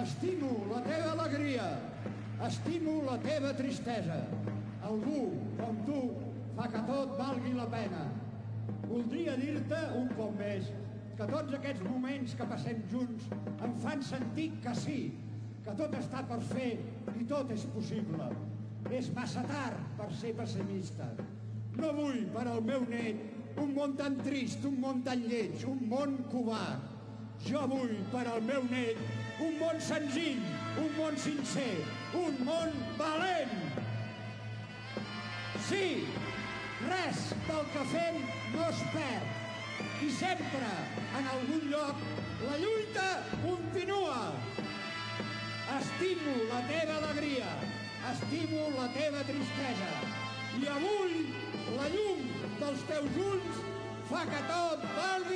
Estimo la teva alegria, estimo la teva tristesa. Algú com tu fa que tot valgui la pena. Voldria dir-te un cop més que tots aquests moments que passem junts em fan sentir que sí, que tot està per fer i tot és possible. És massa tard per ser pessimista. No vull per al meu net un món tan trist, un món tan lleig, un món covard. Jo vull per al meu net un món senzill, un món sincer, un món valent. Sí, res del que fem no es perd. I sempre, en algun lloc, la lluita continua. Estimo la teva alegria, estimo la teva tristesa. I avui la llum dels teus ulls fa que tot valgui